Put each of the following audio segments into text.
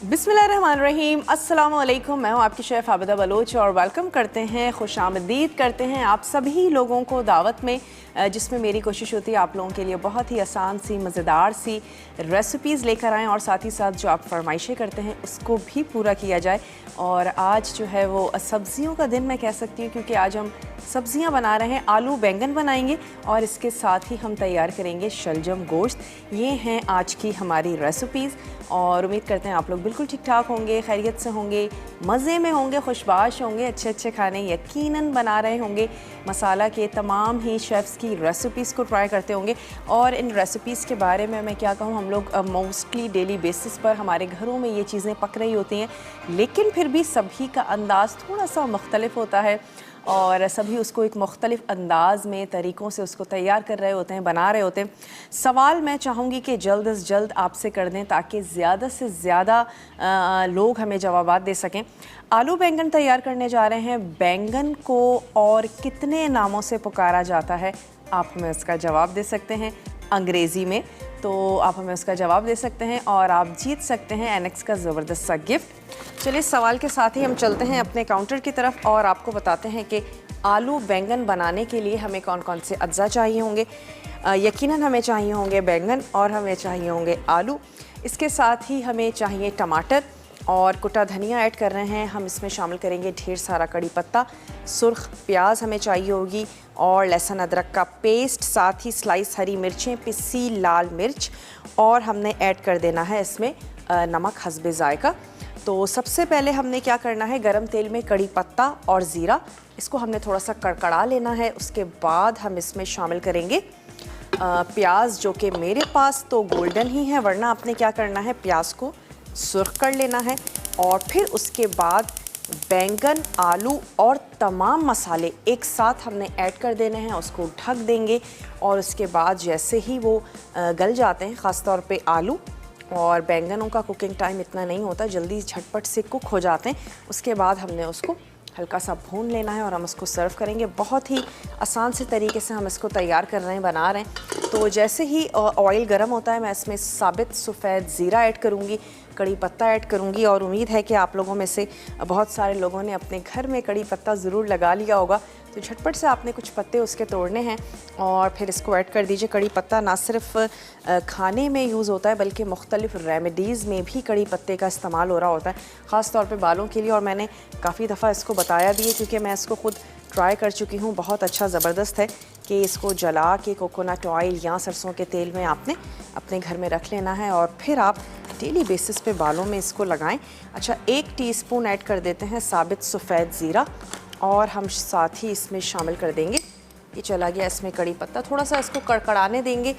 बिस्मिल्लाहिर्रहमानिर्रहीम, अस्सलाम वालेकुम। मैं हूँ आपकी शेफ़ आबिदा बलोच और वेलकम करते हैं, खुशामदीद करते हैं आप सभी लोगों को दावत में, जिसमें मेरी कोशिश होती है आप लोगों के लिए बहुत ही आसान सी मज़ेदार सी रेसिपीज़ लेकर आएँ और साथ ही साथ जो आप फरमाइशें करते हैं उसको भी पूरा किया जाए। और आज जो है वो सब्ज़ियों का दिन मैं कह सकती हूँ, क्योंकि आज हम सब्ज़ियाँ बना रहे हैं। आलू बैंगन बनाएंगे और इसके साथ ही हम तैयार करेंगे शलजम गोश्त। ये हैं आज की हमारी रेसिपीज़ और उम्मीद करते हैं आप लोग बिल्कुल ठीक ठाक होंगे, खैरियत से होंगे, मज़े में होंगे, खुशबाश होंगे, अच्छे अच्छे खाने यकीनन बना रहे होंगे। मसाला के तमाम ही शेफ़्स की रेसिपीज़ को ट्राई करते होंगे और इन रेसिपीज़ के बारे में मैं क्या कहूँ, हम लोग मोस्टली डेली बेसिस पर हमारे घरों में ये चीज़ें पक रही होती हैं, लेकिन फिर भी सभी का अंदाज़ थोड़ा सा मुख्तलिफ होता है और सभी उसको एक मुख्तलिफ अंदाज़ में तरीक़ों से उसको तैयार कर रहे होते हैं, बना रहे होते हैं। सवाल मैं चाहूँगी कि जल्द अज़ जल्द आपसे कर दें ताकि ज़्यादा से ज़्यादा लोग हमें जवाबात दे सकें। आलू बैंगन तैयार करने जा रहे हैं। बैंगन को और कितने नामों से पुकारा जाता है, आप हमें उसका जवाब दे सकते हैं अंग्रेज़ी में, तो आप हमें उसका जवाब दे सकते हैं और आप जीत सकते हैं एनेक्स का ज़बरदस्त सा गिफ्ट। चलिए सवाल के साथ ही हम चलते हैं अपने काउंटर की तरफ और आपको बताते हैं कि आलू बैंगन बनाने के लिए हमें कौन कौन से अज्जा चाहिए होंगे। यकीनन हमें चाहिए होंगे बैंगन और हमें चाहिए होंगे आलू। इसके साथ ही हमें चाहिए टमाटर और कुटा धनिया ऐड कर रहे हैं हम। इसमें शामिल करेंगे ढेर सारा कड़ी पत्ता, सुर्ख प्याज हमें चाहिए होगी और लहसुन अदरक का पेस्ट, साथ ही स्लाइस हरी मिर्चें, पिसी लाल मिर्च और हमने ऐड कर देना है इसमें नमक हस्बे ज़ायका। तो सबसे पहले हमने क्या करना है, गरम तेल में कड़ी पत्ता और ज़ीरा, इसको हमने थोड़ा सा कड़कड़ा लेना है। उसके बाद हम इसमें शामिल करेंगे प्याज, जो कि मेरे पास तो गोल्डन ही है, वरना आपने क्या करना है प्याज को सुर्ख कर लेना है। और फिर उसके बाद बैंगन, आलू और तमाम मसाले एक साथ हमने ऐड कर देने हैं, उसको ढक देंगे और उसके बाद जैसे ही वो गल जाते हैं, ख़ास तौर पे आलू और बैंगनों का कुकिंग टाइम इतना नहीं होता, जल्दी झटपट से कुक हो जाते हैं, उसके बाद हमने उसको हल्का सा भून लेना है और हम उसको सर्व करेंगे। बहुत ही आसान से तरीके से हम इसको तैयार कर रहे हैं, बना रहे हैं। तो जैसे ही ऑयल गर्म होता है, मैं इसमें साबित सफ़ेद ज़ीरा ऐड करूँगी, कड़ी पत्ता ऐड करूँगी और उम्मीद है कि आप लोगों में से बहुत सारे लोगों ने अपने घर में कड़ी पत्ता ज़रूर लगा लिया होगा। तो झटपट से आपने कुछ पत्ते उसके तोड़ने हैं और फिर इसको ऐड कर दीजिए। कड़ी पत्ता ना सिर्फ खाने में यूज़ होता है बल्कि मुख्तलिफ रेमेडीज़ में भी कड़ी पत्ते का इस्तेमाल हो रहा होता है, ख़ास तौर पे बालों के लिए। और मैंने काफ़ी दफ़ा इसको बताया भी है क्योंकि मैं इसको खुद ट्राई कर चुकी हूँ। बहुत अच्छा ज़बरदस्त है कि इसको जला के कोकोनट ऑयल या सरसों के तेल में आपने अपने घर में रख लेना है और फिर आप डेली बेसिस पे बालों में इसको लगाएं। अच्छा, 1 टीस्पून ऐड कर देते हैं साबित सफ़ेद ज़ीरा और हम साथ ही इसमें शामिल कर देंगे, ये चला गया इसमें कड़ी पत्ता, थोड़ा सा इसको कड़कड़ाने देंगे।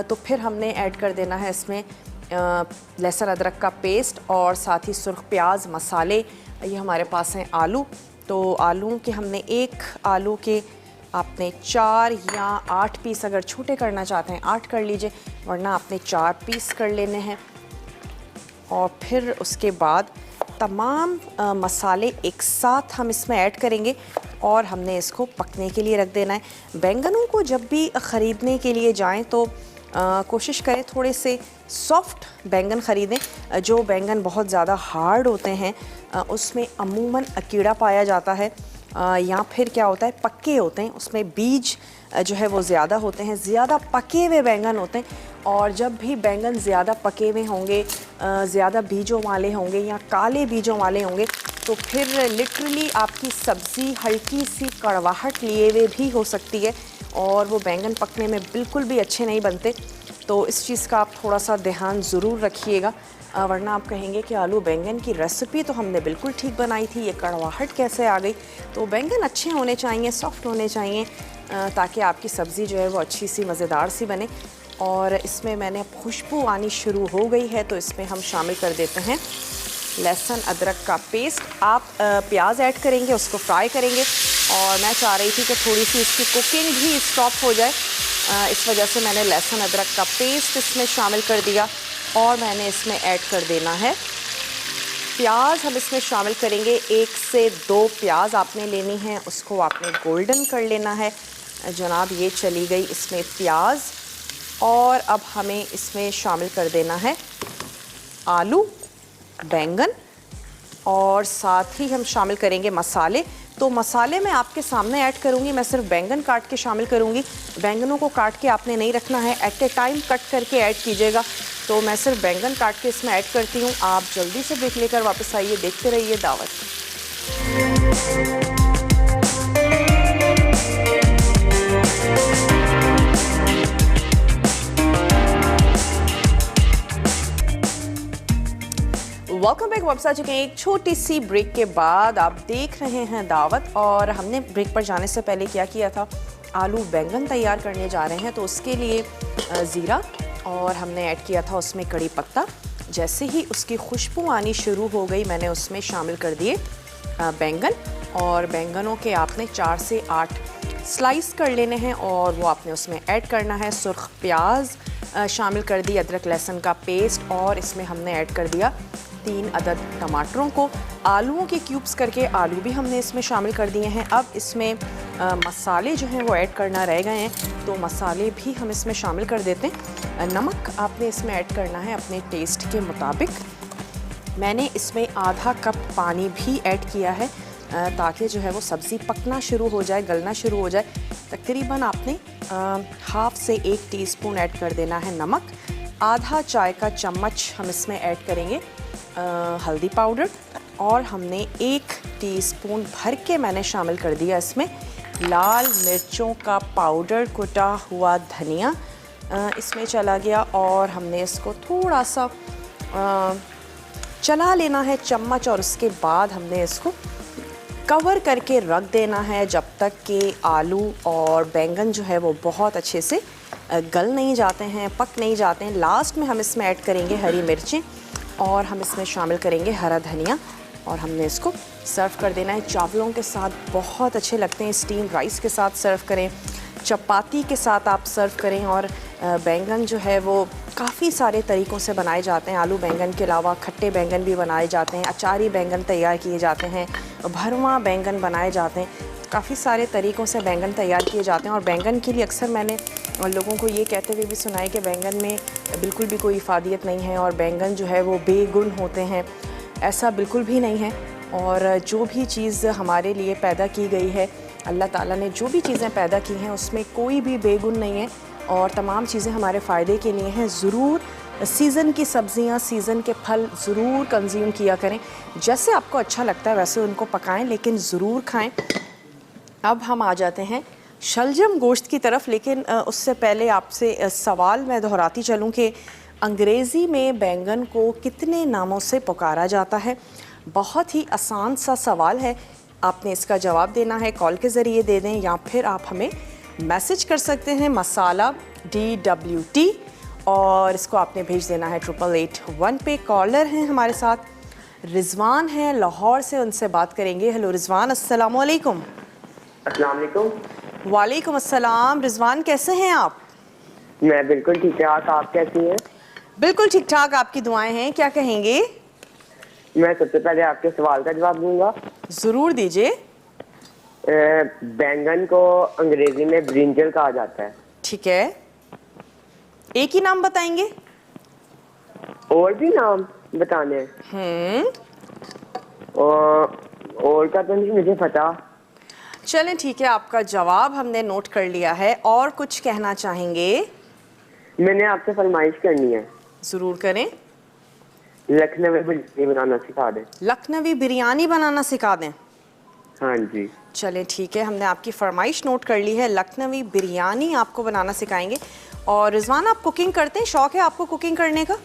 तो फिर हमने ऐड कर देना है इसमें लहसुन अदरक का पेस्ट और साथ ही सुर्ख प्याज, मसाले। ये हमारे पास हैं आलू, तो आलू के हमने एक आलू के आपने 4 या 8 पीस, अगर छोटे करना चाहते हैं 8 कर लीजिए, वरना आपने 4 पीस कर लेने हैं। और फिर उसके बाद तमाम मसाले एक साथ हम इसमें ऐड करेंगे और हमने इसको पकने के लिए रख देना है। बैंगनों को जब भी ख़रीदने के लिए जाएं तो कोशिश करें थोड़े से सॉफ्ट बैंगन ख़रीदें। जो बैंगन बहुत ज़्यादा हार्ड होते हैं उसमें अमूमन कीड़ा पाया जाता है या फिर क्या होता है पक्के होते हैं, उसमें बीज जो है वो ज़्यादा होते हैं, ज़्यादा पके हुए बैंगन होते हैं। और जब भी बैंगन ज़्यादा पके हुए होंगे, ज़्यादा बीजों वाले होंगे या काले बीजों वाले होंगे, तो फिर लिटरली आपकी सब्ज़ी हल्की सी कड़वाहट लिए हुए भी हो सकती है और वो बैंगन पकने में बिल्कुल भी अच्छे नहीं बनते। तो इस चीज़ का आप थोड़ा सा ध्यान ज़रूर रखिएगा, वरना आप कहेंगे कि आलू बैंगन की रेसिपी तो हमने बिल्कुल ठीक बनाई थी, ये कड़वाहट कैसे आ गई। तो बैंगन अच्छे होने चाहिए, सॉफ्ट होने चाहिए, ताकि आपकी सब्ज़ी जो है वो अच्छी सी मज़ेदार सी बने। और इसमें मैंने खुशबू आनी शुरू हो गई है तो इसमें हम शामिल कर देते हैं लहसुन अदरक का पेस्ट। आप प्याज ऐड करेंगे, उसको फ्राई करेंगे और मैं चाह रही थी कि थोड़ी सी इसकी कुकिंग भी स्टॉप हो जाए, इस वजह से मैंने लहसुन अदरक का पेस्ट इसमें शामिल कर दिया और मैंने इसमें ऐड कर देना है प्याज। हम इसमें शामिल करेंगे 1 से 2 प्याज आपने लेनी है, उसको आपने गोल्डन कर लेना है जनाब। ये चली गई इसमें प्याज और अब हमें इसमें शामिल कर देना है आलू बैंगन और साथ ही हम शामिल करेंगे मसाले। तो मसाले मैं आपके सामने ऐड करूंगी, मैं सिर्फ बैंगन काट के शामिल करूंगी। बैंगनों को काट के आपने नहीं रखना है, एट ए टाइम कट करके ऐड कीजिएगा। तो मैं सिर्फ बैंगन काट के इसमें ऐड करती हूँ। आप जल्दी से ब्रेक लेकर वापस आइए, देखते रहिए दावत। Welcome back. वापस आ चुके हैं एक छोटी सी ब्रेक के बाद। आप देख रहे हैं दावत और हमने ब्रेक पर जाने से पहले क्या किया था, आलू बैंगन तैयार करने जा रहे हैं। तो उसके लिए ज़ीरा और हमने ऐड किया था उसमें कड़ी पत्ता। जैसे ही उसकी खुशबू आनी शुरू हो गई मैंने उसमें शामिल कर दिए बैंगन, और बैंगनों के आपने 4 से 8 स्लाइस कर लेने हैं और वो आपने उसमें ऐड करना है। सुर्ख प्याज शामिल कर दी, अदरक लहसुन का पेस्ट, और इसमें हमने ऐड कर दिया 3 अदद टमाटरों को। आलूओं के क्यूब्स करके आलू भी हमने इसमें शामिल कर दिए हैं। अब इसमें मसाले जो हैं वो ऐड करना रह गए हैं, तो मसाले भी हम इसमें शामिल कर देते हैं। नमक आपने इसमें ऐड करना है अपने टेस्ट के मुताबिक। मैंने इसमें आधा कप पानी भी ऐड किया है ताकि जो है वो सब्ज़ी पकना शुरू हो जाए, गलना शुरू हो जाए। तकरीबन आपने हाफ से 1 टीस्पून ऐड कर देना है नमक। आधा चाय का चम्मच हम इसमें ऐड करेंगे हल्दी पाउडर, और हमने 1 टीस्पून भर के मैंने शामिल कर दिया इसमें लाल मिर्चों का पाउडर, कुटा हुआ धनिया इसमें चला गया, और हमने इसको थोड़ा सा चला लेना है चम्मच, और उसके बाद हमने इसको कवर करके रख देना है जब तक कि आलू और बैंगन जो है वो बहुत अच्छे से गल नहीं जाते हैं, पक नहीं जाते हैं। लास्ट में हम इसमें ऐड करेंगे हरी मिर्चें और हम इसमें शामिल करेंगे हरा धनिया, और हमने इसको सर्व कर देना है। चावलों के साथ बहुत अच्छे लगते हैं, स्टीम राइस के साथ सर्व करें, चपाती के साथ आप सर्व करें। और बैंगन जो है वो काफ़ी सारे तरीक़ों से बनाए जाते हैं। आलू बैंगन के अलावा खट्टे बैंगन भी बनाए जाते हैं, अचारी बैंगन तैयार किए जाते हैं, भरवा बैंगन बनाए जाते हैं। काफ़ी सारे तरीक़ों से बैंगन तैयार किए जाते हैं। और बैंगन के लिए अक्सर मैंने लोगों को ये कहते हुए भी सुना है कि बैंगन में बिल्कुल भी कोई इफ़ादियत नहीं है और बैंगन जो है वो बेगुन होते हैं। ऐसा बिल्कुल भी नहीं है। और जो भी चीज़ हमारे लिए पैदा की गई है, अल्लाह ताला ने जो भी चीज़ें पैदा की हैं उसमें कोई भी बेगुन नहीं है, और तमाम चीज़ें हमारे फ़ायदे के लिए हैं। ज़रूर सीज़न की सब्ज़ियाँ, सीज़न के फल ज़रूर कंज्यूम किया करें। जैसे आपको अच्छा लगता है वैसे उनको पकाएं, लेकिन ज़रूर खाएं। अब हम आ जाते हैं शलजम गोश्त की तरफ, लेकिन उससे पहले आपसे सवाल मैं दोहराती चलूँ कि अंग्रेज़ी में बैंगन को कितने नामों से पुकारा जाता है। बहुत ही आसान सा सवाल है, आपने इसका जवाब देना है, कॉल के ज़रिए दे दें या फिर आप हमें मैसेज कर सकते हैं मसाला DWT, और इसको आपने भेज देना है 8881 पे। कॉलर हैं हमारे साथ, रिजवान हैं लाहौर से, उनसे बात करेंगे। हेलो रिजवान, अस्सलाम वालेकुम। अस्सलाम वालेकुम। वालेकुम अस्सलाम। रिजवान कैसे हैं आप? मैं बिल्कुल ठीक ठाक, आप कैसी हैं? बिल्कुल ठीक ठाक, आपकी दुआएं हैं। क्या कहेंगे? मैं सबसे पहले आपके सवाल का जवाब दूंगा। ज़रूर दीजिए। बैंगन को अंग्रेजी में ब्रिंजल कहा जाता है। ठीक है, एक ही नाम बताएंगे? और भी नाम बताने हैं? और का तो नहीं मुझे पता। चलें ठीक है, आपका जवाब हमने नोट कर लिया है। और कुछ कहना चाहेंगे? मैंने आपसे फरमाइश करनी है। ज़रूर करें। लखनवी बिरयानी बनाना सिखा दें। लखनवी बिरयानी बनाना सिखा दें? हाँ जी। चलें ठीक है, हमने आपकी फरमाइश नोट कर ली है। लखनवी बिरयानी आपको बनाना सिखाएंगे। और रिजवान, आप कुकिंग करते हैं? शौक है आपको कुकिंग करने का?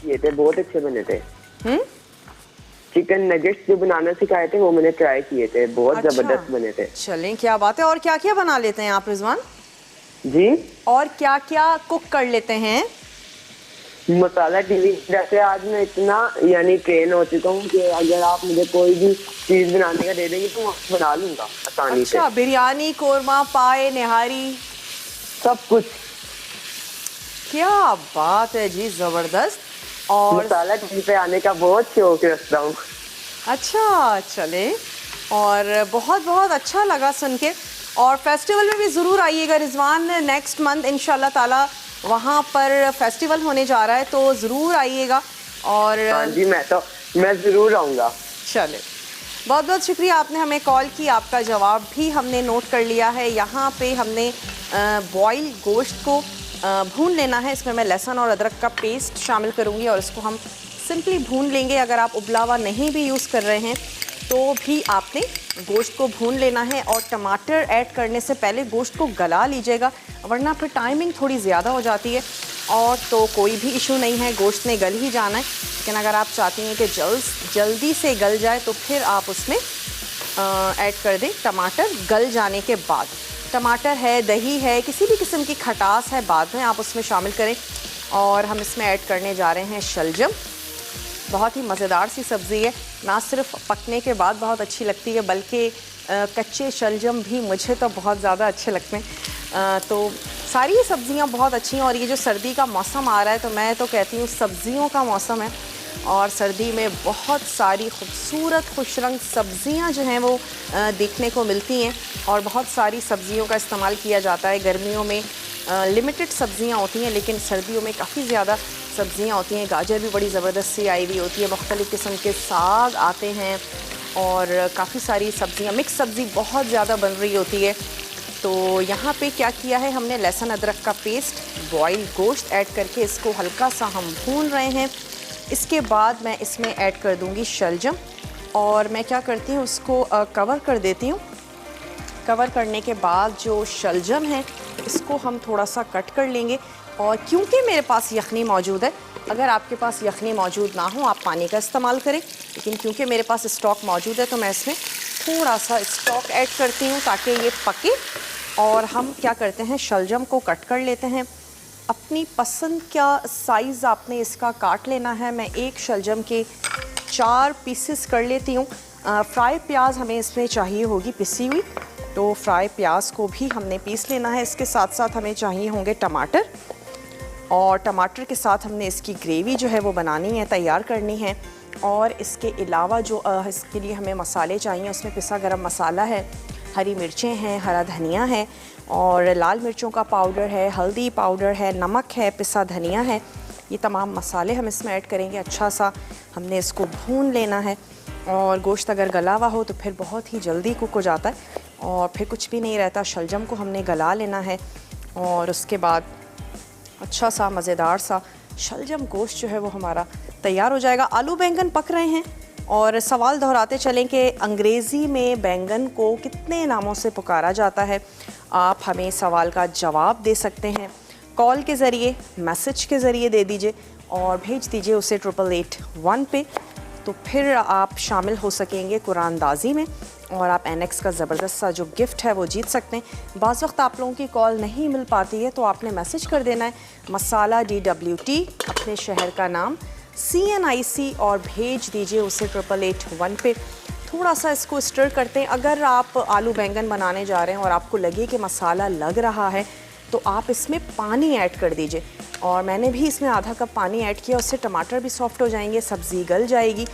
ये थे, बहुत अच्छे बने थे। चिकन नगेट्स जो बनाना सिखाए थे वो मैंने ट्राई किए थे, बहुत जबरदस्त बने थे। चलें, क्या बात है। और क्या क्या बना लेते हैं आप रिजवान? जी, और क्या क्या कुक कर लेते हैं? मसाला टीवी जैसे आज मैं इतना यानी ट्रेन हो चुका हूँ कि अगर आप मुझे कोई भी चीज बनाने का दे देंगे तो मैं बना लूंगा आसानी से। अच्छा, बिरयानी, कोरमा, पाए, निहारी, सब कुछ। क्या बात है जी, जबरदस्त। और मसाला टीवी पे आने का बहुत शौक रखता हूँ। अच्छा, चले, और बहुत बहुत अच्छा लगा सुन के। और फेस्टिवल में भी ज़रूर आइएगा रिजवान, नेक्स्ट मंथ इंशाल्लाह ताला वहाँ पर फेस्टिवल होने जा रहा है, तो ज़रूर आइएगा। और हाँ जी, मैं ज़रूर आऊँगा। चले, बहुत बहुत शुक्रिया, आपने हमें कॉल की, आपका जवाब भी हमने नोट कर लिया है। यहाँ पे हमने बॉयल गोश्त को भून लेना है। इसमें मैं लहसुन और अदरक का पेस्ट शामिल करूँगी और इसको हम सिंपली भून लेंगे। अगर आप उबला हुआ नहीं भी यूज़ कर रहे हैं तो भी आपने गोश्त को भून लेना है। और टमाटर ऐड करने से पहले गोश्त को गला लीजिएगा, वरना फिर टाइमिंग थोड़ी ज़्यादा हो जाती है। और तो कोई भी इशू नहीं है, गोश्त ने गल ही जाना है। लेकिन अगर आप चाहती हैं कि जल्दी से गल जाए तो फिर आप उसमें ऐड कर दें टमाटर गल जाने के बाद। टमाटर है, दही है, किसी भी किस्म की खटास है, बाद में आप उसमें शामिल करें। और हम इसमें ऐड करने जा रहे हैं शलजम। बहुत ही मज़ेदार सी सब्ज़ी है, ना सिर्फ पकने के बाद बहुत अच्छी लगती है बल्कि कच्चे शलजम भी मुझे तो बहुत ज़्यादा अच्छे लगते हैं। तो सारी ये सब्ज़ियाँ बहुत अच्छी हैं। और ये जो सर्दी का मौसम आ रहा है तो मैं तो कहती हूँ सब्ज़ियों का मौसम है। और सर्दी में बहुत सारी खूबसूरत खुश रंग सब्ज़ियाँ जो हैं वो देखने को मिलती हैं। और बहुत सारी सब्ज़ियों का इस्तेमाल किया जाता है। गर्मियों में लिमिटेड सब्ज़ियाँ होती हैं, लेकिन सर्दियों में काफ़ी ज़्यादा सब्ज़ियाँ होती हैं। गाजर भी बड़ी ज़बरदस्त सी आई हुई होती है, मुख्तलिफ़ किस्म के साग आते हैं और काफ़ी सारी सब्ज़ियाँ, मिक्स सब्ज़ी बहुत ज़्यादा बन रही होती है। तो यहाँ पे क्या किया है हमने, लहसुन अदरक का पेस्ट, बॉयल गोश्त ऐड करके इसको हल्का सा हम भून रहे हैं। इसके बाद मैं इसमें ऐड कर दूँगी शलजम और मैं क्या करती हूँ उसको कवर कर देती हूँ। कवर करने के बाद जो शलजम है इसको हम थोड़ा सा कट कर लेंगे। और क्योंकि मेरे पास यखनी मौजूद है, अगर आपके पास यखनी मौजूद ना हो आप पानी का इस्तेमाल करें, लेकिन क्योंकि मेरे पास स्टॉक मौजूद है तो मैं इसमें थोड़ा सा स्टॉक ऐड करती हूँ ताकि ये पके। और हम क्या करते हैं, शलजम को कट कर लेते हैं। अपनी पसंद का साइज़ आपने इसका काट लेना है। मैं एक शलजम के 4 पीसेस कर लेती हूँ। फ्राई प्याज हमें इसमें चाहिए होगी पिसी हुई, तो फ्राई प्याज को भी हमने पीस लेना है। इसके साथ साथ हमें चाहिए होंगे टमाटर, और टमाटर के साथ हमने इसकी ग्रेवी जो है वो बनानी है, तैयार करनी है। और इसके अलावा जो इसके लिए हमें मसाले चाहिए, उसमें पिसा गरम मसाला है, हरी मिर्चें हैं, हरा धनिया है और लाल मिर्चों का पाउडर है, हल्दी पाउडर है, नमक है, पिसा धनिया है। ये तमाम मसाले हम इसमें ऐड करेंगे। अच्छा सा हमने इसको भून लेना है। और गोश्त अगर गला हुआ हो तो फिर बहुत ही जल्दी कुक हो जाता है और फिर कुछ भी नहीं रहता। शलजम को हमने गला लेना है और उसके बाद अच्छा सा मज़ेदार सा शलजम गोश्त जो है वो हमारा तैयार हो जाएगा। आलू बैंगन पक रहे हैं और सवाल दोहराते चलें कि अंग्रेज़ी में बैंगन को कितने नामों से पुकारा जाता है। आप हमें सवाल का जवाब दे सकते हैं, कॉल के ज़रिए, मैसेज के ज़रिए दे दीजिए और भेज दीजिए उसे 8881 पे। तो फिर आप शामिल हो सकेंगे कुरानदाजी में और आप एनेक्स का ज़बरदस्त सा जो गिफ्ट है वो जीत सकते हैं। बाज़ वक्त आप लोगों की कॉल नहीं मिल पाती है तो आपने मैसेज कर देना है मसाला DWT, अपने शहर का नाम, CNIC और भेज दीजिए उसे 8881 पे। थोड़ा सा इसको स्टर करते हैं। अगर आप आलू बैंगन बनाने जा रहे हैं और आपको लगे कि मसाला लग रहा है तो आप इसमें पानी ऐड कर दीजिए। और मैंने भी इसमें आधा कप पानी ऐड किया, उससे टमाटर भी सॉफ्ट हो जाएंगे, सब्ज़ी गल जाएगी।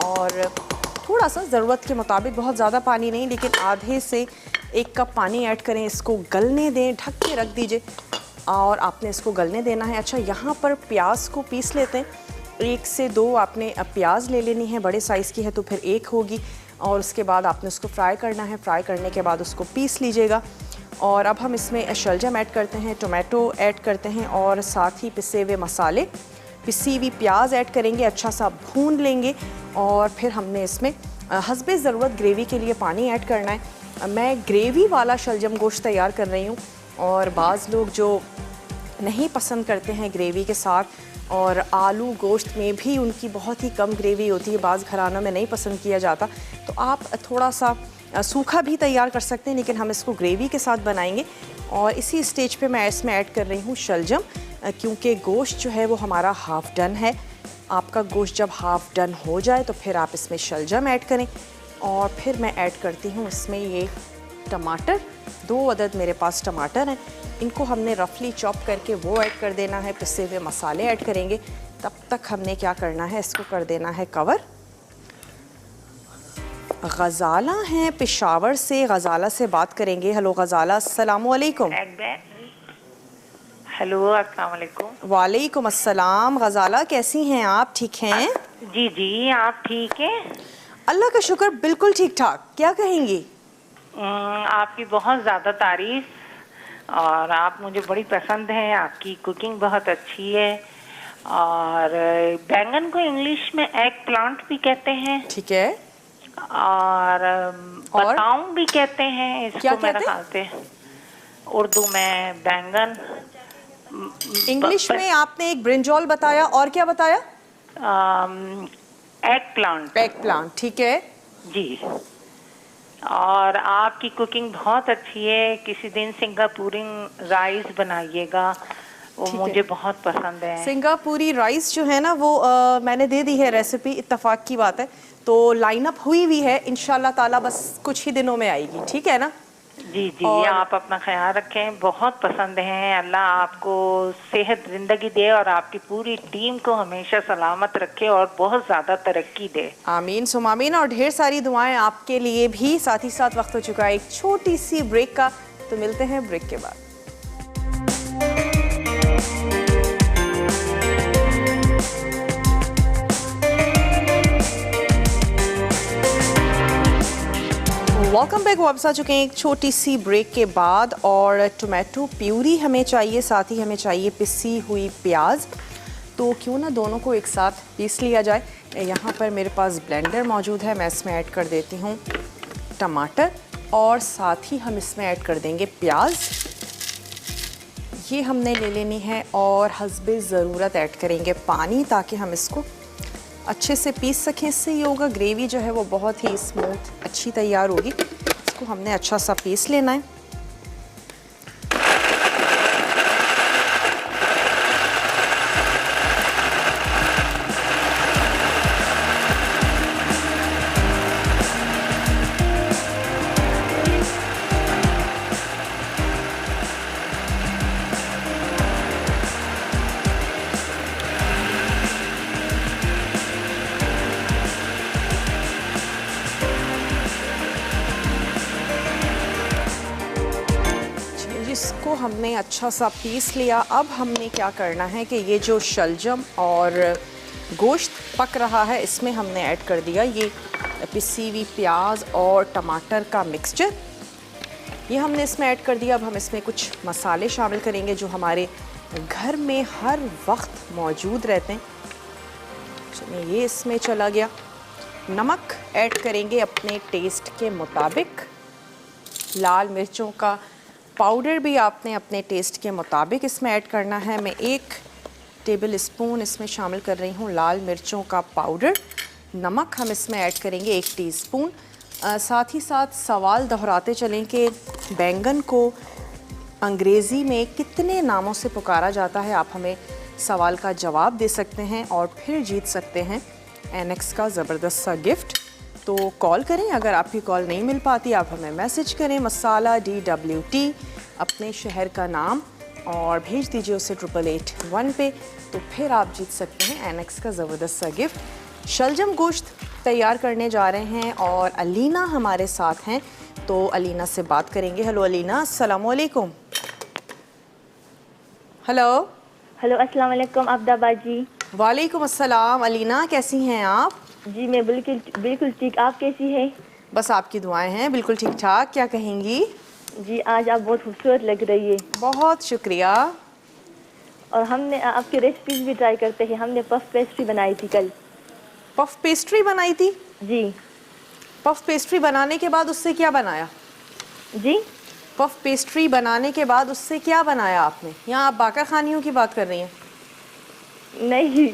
और थोड़ा सा ज़रूरत के मुताबिक, बहुत ज़्यादा पानी नहीं, लेकिन आधे से 1 कप पानी ऐड करें, इसको गलने दें, ढक के रख दीजिए और आपने इसको गलने देना है। अच्छा, यहाँ पर प्याज को पीस लेते हैं। 1 से 2 आपने प्याज ले लेनी है, बड़े साइज़ की है तो फिर 1 होगी। और उसके बाद आपने उसको फ्राई करना है। फ्राई करने के बाद उसको पीस लीजिएगा। और अब हम इसमें शलजम ऐड करते हैं, टोमेटो ऐड करते हैं और साथ ही पिसे हुए मसाले, पिसी हुई प्याज ऐड करेंगे, अच्छा सा भून लेंगे। और फिर हमने इसमें हस्बे ज़रूरत ग्रेवी के लिए पानी ऐड करना है। मैं ग्रेवी वाला शलजम गोश्त तैयार कर रही हूँ और बाज़ लोग जो नहीं पसंद करते हैं ग्रेवी के साथ, और आलू गोश्त में भी उनकी बहुत ही कम ग्रेवी होती है, बाज़ घरानों में नहीं पसंद किया जाता, तो आप थोड़ा सा सूखा भी तैयार कर सकते हैं, लेकिन हम इसको ग्रेवी के साथ बनाएंगे। और इसी स्टेज पे मैं इसमें ऐड कर रही हूँ शलजम, क्योंकि गोश्त जो है वो हमारा हाफ़ डन है। आपका गोश्त जब हाफ़ डन हो जाए तो फिर आप इसमें शलजम ऐड करें। और फिर मैं ऐड करती हूँ इसमें ये टमाटर, 2 अदद मेरे पास टमाटर हैं, इनको हमने रफली चॉप करके वो ऐड कर देना है। पिसे हुए मसाले ऐड करेंगे। तब तक हमने क्या करना है, इसको कर देना है कवर। गज़ाला हैं पेशावर से, गज़ाला से बात करेंगे। हेलो गज़ाला, अस्सलाम वालेकुम। हेलो, अस्सलाम वालेकुम। वालेकुम अस्सलाम। गजाला कैसी हैं आप? ठीक हैं? जी जी, आप ठीक हैं? अल्लाह का शुक्र, बिल्कुल ठीक ठाक। क्या कहेंगी? आपकी बहुत ज़्यादा तारीफ, और आप मुझे बड़ी पसंद हैं। आपकी कुकिंग बहुत अच्छी है। और बैंगन को इंग्लिश में एग प्लांट भी कहते हैं, ठीक है। और और बताऊं भी कहते हैं क्या इसको, मेरा कहते हैं? ख्याल से उर्दू में बैंगन। इंग्लिश में आपने एक ब्रिंजॉल बताया, और क्या बताया? Egg plant. एग प्लांट, ठीक है। जी। और आपकी कुकिंग बहुत अच्छी है। किसी दिन सिंगापुरी राइस बनाइएगा, वो ठीक है। मुझे बहुत पसंद है। सिंगापुरी राइस जो है ना, वो मैंने दे दी है रेसिपी, इत्तेफाक की बात है। तो लाइन अप हुई हुई है, इंशाल्लाह ताला बस कुछ ही दिनों में आएगी। ठीक है ना? जी जी, और आप अपना ख्याल रखें। बहुत पसंद हैं। अल्लाह आपको सेहत जिंदगी दे और आपकी पूरी टीम को हमेशा सलामत रखे और बहुत ज़्यादा तरक्की दे। आमीन सुम आमीन। और ढेर सारी दुआएं आपके लिए भी। साथ ही साथ वक्त हो चुका है एक छोटी सी ब्रेक का, तो मिलते हैं ब्रेक के बाद। Welcome back. वापस आ चुके हैं एक छोटी सी ब्रेक के बाद। और टोमेटो प्यूरी हमें चाहिए, साथ ही हमें चाहिए पिसी हुई प्याज। तो क्यों ना दोनों को एक साथ पीस लिया जाए। यहाँ पर मेरे पास ब्लेंडर मौजूद है, मैं इसमें ऐड कर देती हूँ टमाटर, और साथ ही हम इसमें ऐड कर देंगे प्याज। ये हमने ले लेनी है, और हस्बे ज़रूरत ऐड करेंगे पानी, ताकि हम इसको अच्छे से पीस सकें। इससे ये होगा ग्रेवी जो है वो बहुत ही स्मूथ अच्छी तैयार होगी। इसको हमने अच्छा सा पीस लेना है। इसको हमने अच्छा सा पीस लिया। अब हमने क्या करना है कि ये जो शलजम और गोश्त पक रहा है, इसमें हमने ऐड कर दिया ये पिसी हुई प्याज और टमाटर का मिक्सचर। ये हमने इसमें ऐड कर दिया। अब हम इसमें कुछ मसाले शामिल करेंगे जो हमारे घर में हर वक्त मौजूद रहते हैं। चलिए, ये इसमें चला गया। नमक ऐड करेंगे अपने टेस्ट के मुताबिक। लाल मिर्चों का पाउडर भी आपने अपने टेस्ट के मुताबिक इसमें ऐड करना है। मैं 1 टेबल स्पून इसमें शामिल कर रही हूँ लाल मिर्चों का पाउडर। नमक हम इसमें ऐड करेंगे 1 टीस्पून। साथ ही साथ सवाल दोहराते चलें कि बैंगन को अंग्रेज़ी में कितने नामों से पुकारा जाता है। आप हमें सवाल का जवाब दे सकते हैं और फिर जीत सकते हैं एनेक्स का ज़बरदस्त सा गिफ्ट। तो कॉल करें। अगर आपकी कॉल नहीं मिल पाती, आप हमें मैसेज करें मसाला DWT, अपने शहर का नाम, और भेज दीजिए उसे 8881 पे। तो फिर आप जीत सकते हैं एनेक्स का ज़बरदस्त सा गिफ्ट। शलजम गोश्त तैयार करने जा रहे हैं और अलीना हमारे साथ हैं, तो अलीना से बात करेंगे। हेलो अलीना, अस्सलाम वालेकुम। हेलो हेलो, अस्सलाम वालेकुम अब्दा जी। वालेकुम अस्सलाम। अलीना कैसी हैं आप? जी मैं बिल्कुल ठीक। आप कैसी हैं? बस आपकी दुआएं हैं, बिल्कुल ठीक ठाक। क्या कहेंगी? जी आज आप बहुत खूबसूरत लग रही है। बहुत शुक्रिया। और हमने आपकी रेसिपीज भी ट्राई करते हैं। हमने पफ पेस्ट्री बनाई थी कल। पफ पेस्ट्री बनाई थी? जी। पफ पेस्ट्री बनाने के बाद उससे क्या बनाया? जी, पफ पेस्ट्री बनाने के बाद उससे क्या बनाया आपने? यहाँ आप बाकर खानियों की बात कर रही हैं? नहीं,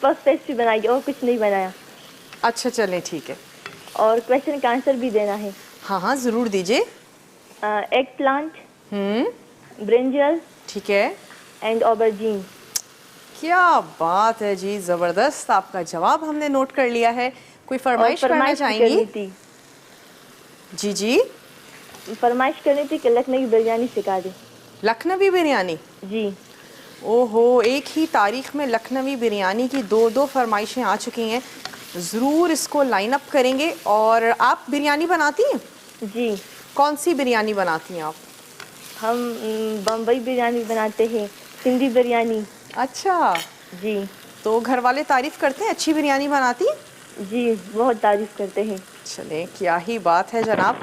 पफ पेस्ट्री बनाई और कुछ नहीं बनाया। अच्छा चलें, ठीक है। और क्वेश्चन का आंसर भी देना है। हाँ हाँ ज़रूर दीजिए। एग प्लांट, ब्रिंजल, ठीक है। एंड ऑबरजीन। क्या बात है जी, ज़बरदस्त। आपका जवाब हमने नोट कर लिया है। कोई फरमाइश करना चाहेंगी? थी जी जी, फरमाइश करनी थी कि लखनवी बिरयानी सिखा दे। लखनवी बिरयानी? जी। ओहो, एक ही तारीख में लखनवी बिरयानी की 2 फरमाइशें आ चुकी हैं। ज़रूर इसको लाइन अप करेंगे। और आप बिरयानी बनाती हैं? जी। कौन सी बिरयानी बनाती हैं आप? हम बम्बई बिरयानी बनाते हैं, सिंधी बिरयानी। अच्छा, जी तो घर वाले तारीफ करते हैं, अच्छी बिरयानी बनाती है? जी, बहुत तारीफ करते हैं। चलें, क्या ही बात है जनाब।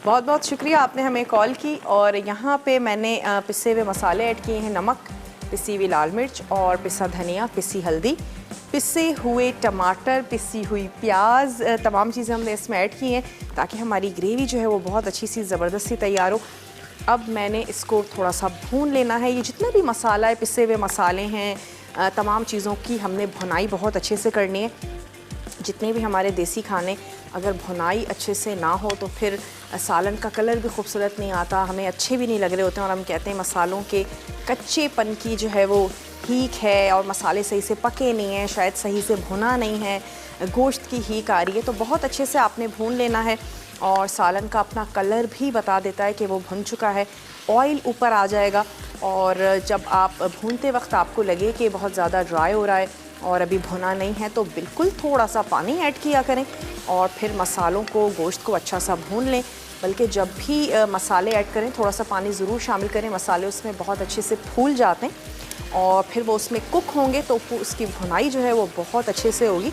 बहुत बहुत शुक्रिया, आपने हमें कॉल की। और यहाँ पे मैंने पिसे हुए मसाले ऐड किए हैं, नमक, पिसी हुई लाल मिर्च और पिसा धनिया, पिसी हल्दी, पिसे हुए टमाटर, पिसी हुई प्याज, तमाम चीज़ें हमने इसमें ऐड की हैं ताकि हमारी ग्रेवी जो है वो बहुत अच्छी सी ज़बरदस्त सी तैयार हो। अब मैंने इसको थोड़ा सा भून लेना है। ये जितना भी मसाला है, पिसे हुए मसाले हैं, तमाम चीज़ों की हमने भुनाई बहुत अच्छे से करनी है। जितने भी हमारे देसी खाने अगर भुनाई अच्छे से ना हो तो फिर सालन का कलर भी खूबसूरत नहीं आता, हमें अच्छे भी नहीं लग रहे होते हैं और हम कहते हैं मसालों के कच्चेपन की जो है वो हीक है और मसाले सही से पके नहीं हैं, शायद सही से भुना नहीं है, गोश्त की हीक आ रही है। तो बहुत अच्छे से आपने भून लेना है और सालन का अपना कलर भी बता देता है कि वो भुन चुका है। ऑयल ऊपर आ जाएगा और जब आप भूनते वक्त आपको लगे कि बहुत ज़्यादा ड्राई हो रहा है और अभी भुना नहीं है तो बिल्कुल थोड़ा सा पानी ऐड किया करें और फिर मसालों को, गोश्त को अच्छा सा भून लें। बल्कि जब भी मसाले ऐड करें थोड़ा सा पानी ज़रूर शामिल करें, मसाले उसमें बहुत अच्छे से फूल जाते हैं और फिर वो उसमें कुक होंगे तो उसकी भुनाई जो है वो बहुत अच्छे से होगी।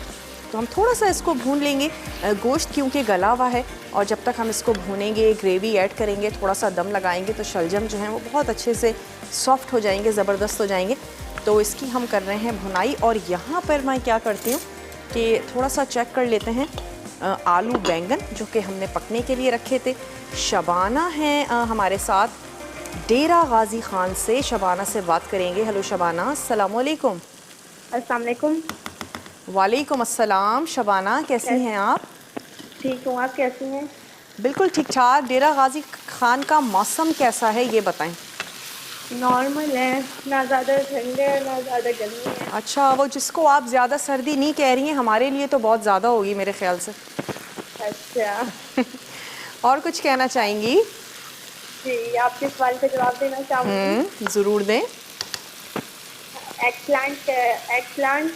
तो हम थोड़ा सा इसको भून लेंगे, गोश्त क्योंकि गला हुआ है और जब तक हम इसको भूनेंगे, ग्रेवी ऐड करेंगे, थोड़ा सा दम लगाएंगे तो शलजम जो हैं वो बहुत अच्छे से सॉफ्ट हो जाएंगे, ज़बरदस्त हो जाएंगे। तो इसकी हम कर रहे हैं भुनाई। और यहाँ पर मैं क्या करती हूँ कि थोड़ा सा चेक कर लेते हैं आलू बैंगन जो कि हमने पकने के लिए रखे थे। शबाना हैं हमारे साथ डेरा गाजी खान से, शबाना से बात करेंगे। हेलो शबाना, अस्सलाम वालेकुम। अस्सलाम वालेकुम। वालेकुम अस्सलाम। शबाना कैसी हैं आप? ठीक हूँ, आप कैसी हैं? बिल्कुल ठीक ठाक। डेरा गाजी खान का मौसम कैसा है ये बताएं। नॉर्मल है, ना ज़्यादा ठंड है ना ज़्यादा गर्मी है। अच्छा, वो जिसको आप ज़्यादा सर्दी नहीं कह रही हैं, हमारे लिए तो बहुत ज़्यादा होगी मेरे ख्याल से। अच्छा और कुछ कहना चाहेंगी? जी, आपके सवाल का जवाब देना चाहूँगी। ज़रूर दें। एगप्लांट,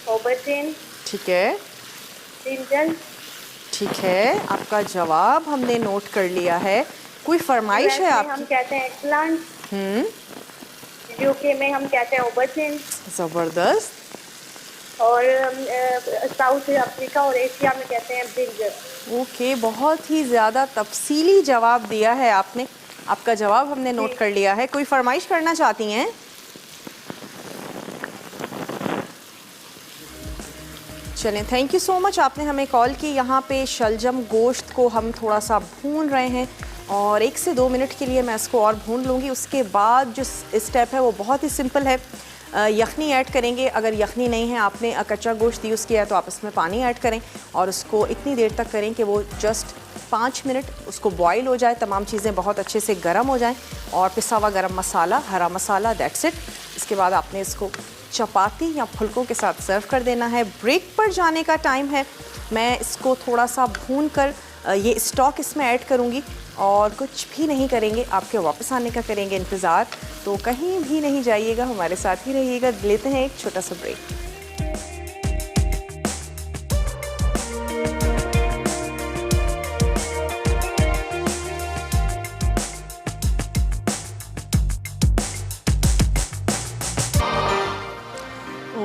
ऑबरजीन, ठीक है, ब्रिंजल। ठीक है, आपका जवाब हमने नोट कर लिया है। कोई फरमाइश है आपकी? हम कहते हैं एगप्लांट, यूके में हम कहते हैं ऑबरजीन ज़बरदस्त। और साउथ अफ्रीका और एशिया में कहते हैं ब्रिंजल। ओके, बहुत ही ज़्यादा तफसीली जवाब दिया है आपने। आपका जवाब हमने नोट कर लिया है। कोई फरमाइश करना चाहती हैं? चलें, थैंक यू सो मच, आपने हमें कॉल की। यहाँ पे शलजम गोश्त को हम थोड़ा सा भून रहे हैं और 1 से 2 मिनट के लिए मैं इसको और भून लूँगी। उसके बाद जो स्टेप है वो बहुत ही सिंपल है, यखनी ऐड करेंगे। अगर यखनी नहीं है, आपने कच्चा गोश्त यूज़ किया है तो आप इसमें पानी ऐड करें और उसको इतनी देर तक करें कि वो जस्ट 5 मिनट उसको बॉईल हो जाए, तमाम चीज़ें बहुत अच्छे से गर्म हो जाएं और पिसा हुआ गरम मसाला, हरा मसाला, दैट्स इट। इसके बाद आपने इसको चपाती या फुल्कों के साथ सर्व कर देना है। ब्रेक पर जाने का टाइम है, मैं इसको थोड़ा सा भून कर ये स्टॉक इसमें ऐड करूँगी और कुछ भी नहीं करेंगे, आपके वापस आने का करेंगे इंतज़ार। तो कहीं भी नहीं जाइएगा, हमारे साथ ही रहिएगा। लेते हैं एक छोटा सा ब्रेक।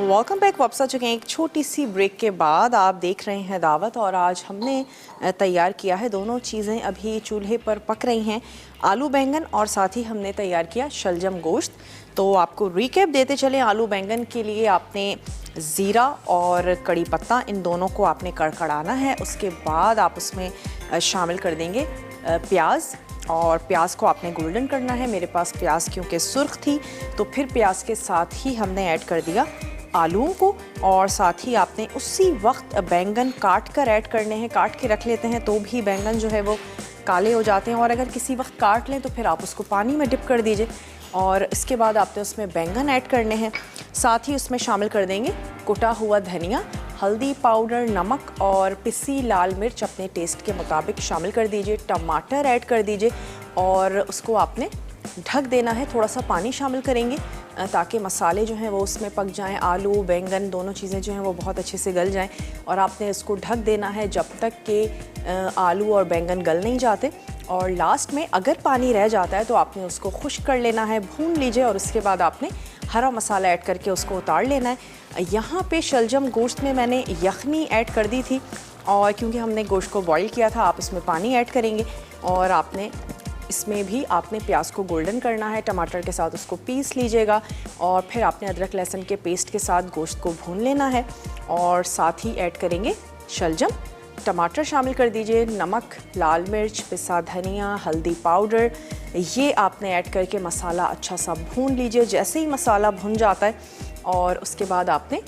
Welcome back. वापस आ चुके हैं एक छोटी सी ब्रेक के बाद। आप देख रहे हैं दावत और आज हमने तैयार किया है, दोनों चीज़ें अभी चूल्हे पर पक रही हैं, आलू बैंगन और साथ ही हमने तैयार किया शलजम गोश्त। तो आपको रिकैप देते चलें। आलू बैंगन के लिए आपने ज़ीरा और कड़ी पत्ता, इन दोनों को आपने कड़कड़ाना है। उसके बाद आप उसमें शामिल कर देंगे प्याज और प्याज को आपने गोल्डन करना है। मेरे पास प्याज क्योंकि सुर्ख थी तो फिर प्याज के साथ ही हमने ऐड कर दिया आलूओं को और साथ ही आपने उसी वक्त बैंगन काट कर ऐड करने हैं। काट के रख लेते हैं तो भी बैंगन जो है वो काले हो जाते हैं और अगर किसी वक्त काट लें तो फिर आप उसको पानी में डिप कर दीजिए और इसके बाद आपने उसमें बैंगन ऐड करने हैं। साथ ही उसमें शामिल कर देंगे कुटा हुआ धनिया, हल्दी पाउडर, नमक और पिसी लाल मिर्च अपने टेस्ट के मुताबिक शामिल कर दीजिए। टमाटर ऐड कर दीजिए और उसको आपने ढक देना है। थोड़ा सा पानी शामिल करेंगे ताकि मसाले जो हैं वो उसमें पक जाएं, आलू बैंगन दोनों चीज़ें जो हैं वो बहुत अच्छे से गल जाएं और आपने इसको ढक देना है जब तक कि आलू और बैंगन गल नहीं जाते। और लास्ट में अगर पानी रह जाता है तो आपने उसको खुश्क कर लेना है, भून लीजिए और उसके बाद आपने हरा मसाला ऐड करके उसको उतार लेना है। यहाँ पे शलजम गोश्त में मैंने यखनी ऐड कर दी थी और क्योंकि हमने गोश्त को बॉईल किया था, आप इसमें पानी ऐड करेंगे और आपने इसमें भी आपने प्याज को गोल्डन करना है, टमाटर के साथ उसको पीस लीजिएगा और फिर आपने अदरक लहसुन के पेस्ट के साथ गोश्त को भून लेना है और साथ ही ऐड करेंगे शलजम। टमाटर शामिल कर दीजिए, नमक, लाल मिर्च, पिसा धनिया, हल्दी पाउडर, ये आपने ऐड करके मसाला अच्छा सा भून लीजिए। जैसे ही मसाला भुन जाता है और उसके बाद आपने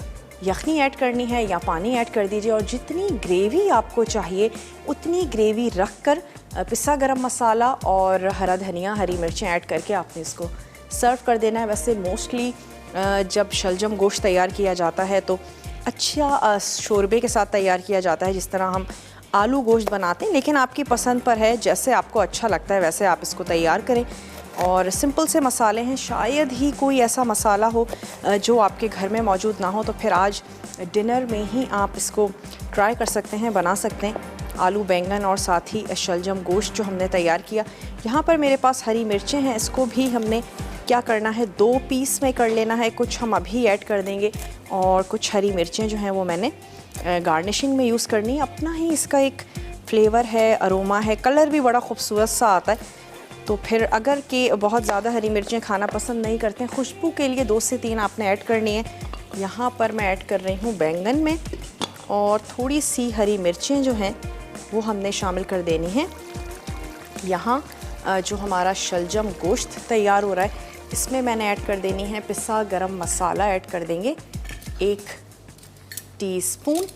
यखनी ऐड करनी है या पानी ऐड कर दीजिए और जितनी ग्रेवी आपको चाहिए उतनी ग्रेवी रख कर पिसा गरम मसाला और हरा धनिया, हरी मिर्चें ऐड करके आपने इसको सर्व कर देना है। वैसे मोस्टली जब शलजम गोश्त तैयार किया जाता है तो अच्छा शोरबे के साथ तैयार किया जाता है, जिस तरह हम आलू गोश्त बनाते हैं, लेकिन आपकी पसंद पर है, जैसे आपको अच्छा लगता है वैसे आप इसको तैयार करें। और सिंपल से मसाले हैं, शायद ही कोई ऐसा मसाला हो जो आपके घर में मौजूद ना हो, तो फिर आज डिनर में ही आप इसको ट्राई कर सकते हैं, बना सकते हैं। आलू बैंगन और साथ ही शलजम गोश्त जो हमने तैयार किया। यहाँ पर मेरे पास हरी मिर्चें हैं, इसको भी हमने क्या करना है 2 पीस में कर लेना है, कुछ हम अभी ऐड कर देंगे और कुछ हरी मिर्चें जो हैं वो मैंने गार्निशिंग में यूज़ करनी है। अपना ही इसका एक फ्लेवर है, अरोमा है, कलर भी बड़ा खूबसूरत सा आता है। तो फिर अगर कि बहुत ज़्यादा हरी मिर्चें खाना पसंद नहीं करते हैं, खुशबू के लिए 2 से 3 आपने ऐड करनी है। यहाँ पर मैं ऐड कर रही हूँ बैंगन में और थोड़ी सी हरी मिर्चें जो हैं वो हमने शामिल कर देनी है। यहाँ जो हमारा शलजम गोश्त तैयार हो रहा है इसमें मैंने ऐड कर देनी है पिसा गरम मसाला, ऐड कर देंगे 1 टीस्पून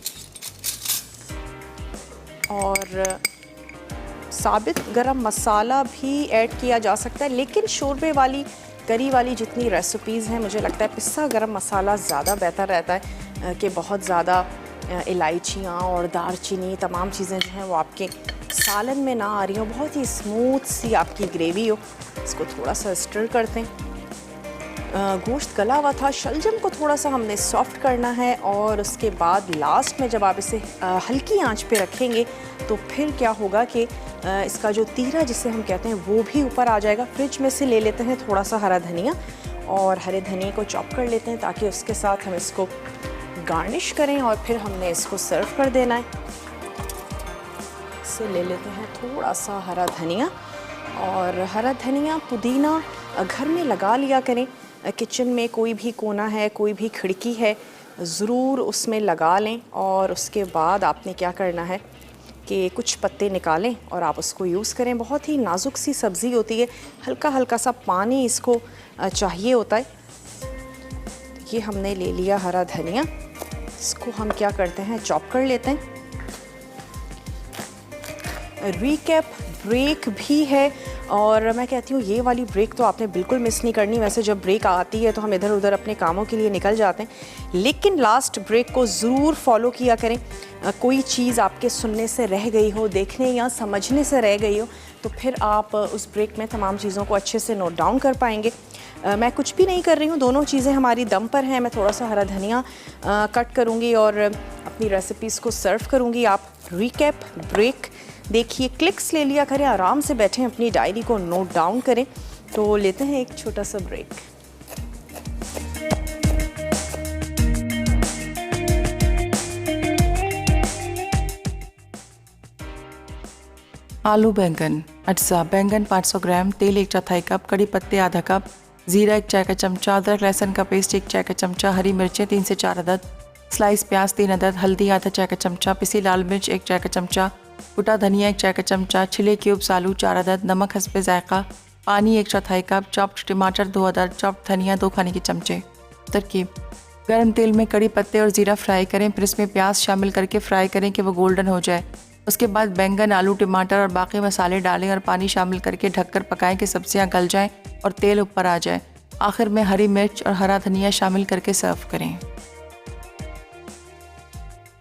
और साबित गरम मसाला भी ऐड किया जा सकता है, लेकिन शोरबे वाली करी वाली जितनी रेसिपीज़ हैं मुझे लगता है पिसा गरम मसाला ज़्यादा बेहतर रहता है कि बहुत ज़्यादा इलायचियाँ और दालचीनी तमाम चीज़ें जो हैं वो आपके सालन में ना आ रही हो, बहुत ही स्मूथ सी आपकी ग्रेवी हो। इसको थोड़ा सा स्टर करते हैं। गोश्त गला हुआ था, शलजम को थोड़ा सा हमने सॉफ्ट करना है और उसके बाद लास्ट में जब आप इसे हल्की आंच पे रखेंगे तो फिर क्या होगा कि इसका जो तीरा जिसे हम कहते हैं वो भी ऊपर आ जाएगा। फ्रिज में से ले लेते हैं थोड़ा सा हरा धनिया और हरे धनिया को चॉप कर लेते हैं ताकि उसके साथ हम इसको गार्निश करें और फिर हमने इसको सर्व कर देना है। इससे ले लेते हैं थोड़ा सा हरा धनिया और हरा धनिया पुदीना घर में लगा लिया करें। किचन में कोई भी कोना है, कोई भी खिड़की है, ज़रूर उसमें लगा लें और उसके बाद आपने क्या करना है कि कुछ पत्ते निकालें और आप उसको यूज़ करें। बहुत ही नाजुक सी सब्ज़ी होती है, हल्का हल्का सा पानी इसको चाहिए होता है। ये हमने ले लिया हरा धनिया, इसको हम क्या करते हैं चॉप कर लेते हैं। रिकैप ब्रेक भी है और मैं कहती हूँ ये वाली ब्रेक तो आपने बिल्कुल मिस नहीं करनी। वैसे जब ब्रेक आती है तो हम इधर उधर अपने कामों के लिए निकल जाते हैं, लेकिन लास्ट ब्रेक को ज़रूर फॉलो किया करें। कोई चीज़ आपके सुनने से रह गई हो, देखने या समझने से रह गई हो, तो फिर आप उस ब्रेक में तमाम चीज़ों को अच्छे से नोट डाउन कर पाएंगे। मैं कुछ भी नहीं कर रही हूँ, दोनों चीज़ें हमारी दम पर हैं। मैं थोड़ा सा हरा धनिया कट करूँगी और अपनी रेसिपीज़ को सर्व करूँगी। आप रिकैप ब्रेक देखिए, क्लिक्स ले लिया करें, आराम से बैठें, अपनी डायरी को नोट डाउन करें। तो लेते हैं एक छोटा सा ब्रेक। आलू बैंगन अज्जा बैंगन 500 ग्राम, तेल 1/4 कप, कड़ी पत्ते आधा कप, जीरा 1 चाय का चमचा, अदरक लहसुन का पेस्ट 1 चाय का चमचा, हरी मिर्चें 3 से 4 अदद, स्लाइस प्याज 3 अदद, हल्दी आधा चाय का चमचा, पिसी लाल मिर्च 1 चाय का चमचा, कुटा धनिया 1 चाय का चमचा, छिले क्यूब्स आलू 4 अदद, नमक हस्बे जायका, पानी 1/4 कप, चॉप्ड टमाटर 2 अदद, चॉप्ड धनिया 2 खाने के चमचे। तरकीब: गर्म तेल में कड़ी पत्ते और जीरा फ्राई करें, फिर इसमें प्याज शामिल करके फ्राई करें कि वो गोल्डन हो जाए। उसके बाद बैंगन, आलू, टमाटर और बाकी मसाले डालें और पानी शामिल करके ढककर पकाएं कि सब्जियां गल जाएं और तेल ऊपर आ जाए। आखिर में हरी मिर्च और हरा धनिया शामिल करके सर्व करें।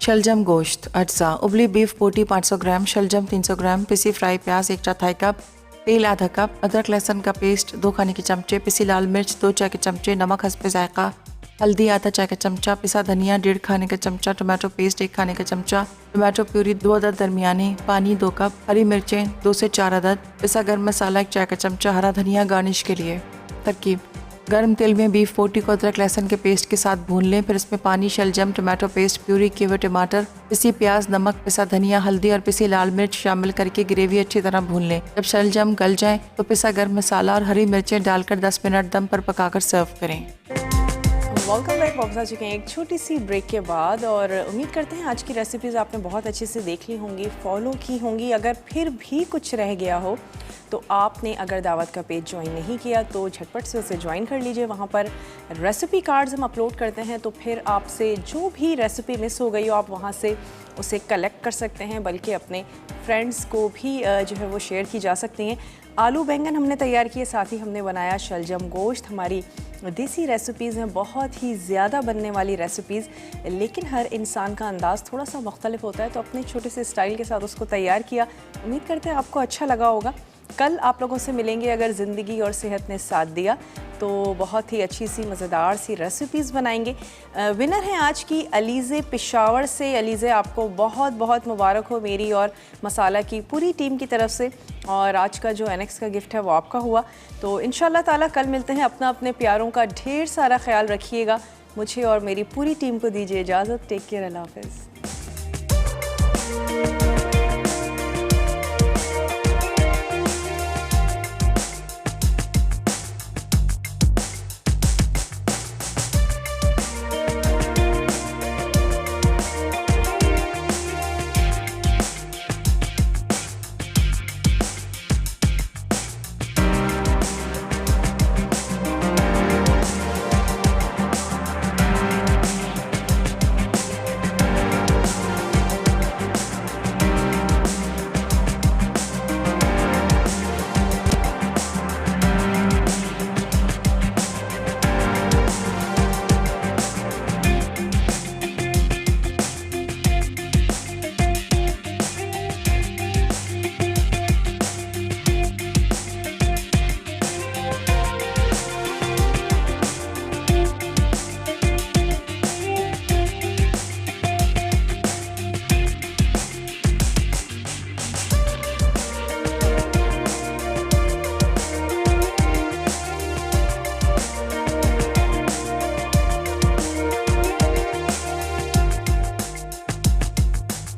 शलजम गोश्त अज्जा: उबली बीफ बोटी 500 ग्राम, शलजम 300 ग्राम, पिसी फ्राई प्याज 1/4 कप, तेल आधा कप, अदरक लहसुन का पेस्ट 2 खाने के चमचे, पिसी लाल मिर्च 2 चाय के चमचे, नमक हस्बे जायका, हल्दी आधा चाय का चमचा, पिसा धनिया 1.5 खाने का चमचा, टोमेटो पेस्ट 1 खाने का चमचा, टोमेटो प्यूरी 2 अदद दरमियाने, पानी 2 कप, हरी मिर्चें 2 से 4 अदद, पिसा गर्म मसाला 1 चाय का चमचा, हरा धनिया गार्निश के लिए। तरकीब: गर्म तेल में बीफ बोटी को अदरक लहसुन के पेस्ट के साथ भून लें। फिर इसमें पानी, शलजम, टोमेटो पेस्ट, प्यूरी किए हुए टमाटर, पिसी प्याज, नमक, पिसा धनिया, हल्दी और पिसी लाल मिर्च शामिल करके ग्रेवी अच्छी तरह भून लें। जब शलजम गल जाए तो पिसा गर्म मसाला और हरी मिर्चें डालकर 10 मिनट दम पर पकाकर सर्व करें। Welcome back. वापस आ चुके हैं एक छोटी सी ब्रेक के बाद और उम्मीद करते हैं आज की रेसिपीज़ आपने बहुत अच्छे से देख ली होंगी, फॉलो की होंगी। अगर फिर भी कुछ रह गया हो तो आपने अगर दावत का पेज ज्वाइन नहीं किया तो झटपट से उसे ज्वाइन कर लीजिए। वहाँ पर रेसिपी कार्ड्स हम अपलोड करते हैं, तो फिर आपसे जो भी रेसिपी मिस हो गई हो आप वहाँ से उसे कलेक्ट कर सकते हैं, बल्कि अपने फ्रेंड्स को भी जो है वो शेयर की जा सकती हैं। आलू बैंगन हमने तैयार किए, साथ ही हमने बनाया शलजम गोश्त। हमारी देसी रेसिपीज़ हैं, बहुत ही ज़्यादा बनने वाली रेसिपीज़, लेकिन हर इंसान का अंदाज़ थोड़ा सा मुख्तलिफ होता है, तो अपने छोटे से स्टाइल के साथ उसको तैयार किया। उम्मीद करते हैं आपको अच्छा लगा होगा। कल आप लोगों से मिलेंगे अगर ज़िंदगी और सेहत ने साथ दिया तो बहुत ही अच्छी सी मज़ेदार सी रेसिपीज़ बनाएंगे। विनर हैं आज की अलीज़े पेशावर से। अलीज़े, आपको बहुत बहुत मुबारक हो मेरी और मसाला की पूरी टीम की तरफ से, और आज का जो एनेक्स का गिफ्ट है वो आपका हुआ। तो इंशाल्लाह ताला कल मिलते हैं। अपना अपने प्यारों का ढेर सारा ख्याल रखिएगा। मुझे और मेरी पूरी टीम को दीजिए इजाज़त। टेक केयर, अल्लाह हाफ़िज़।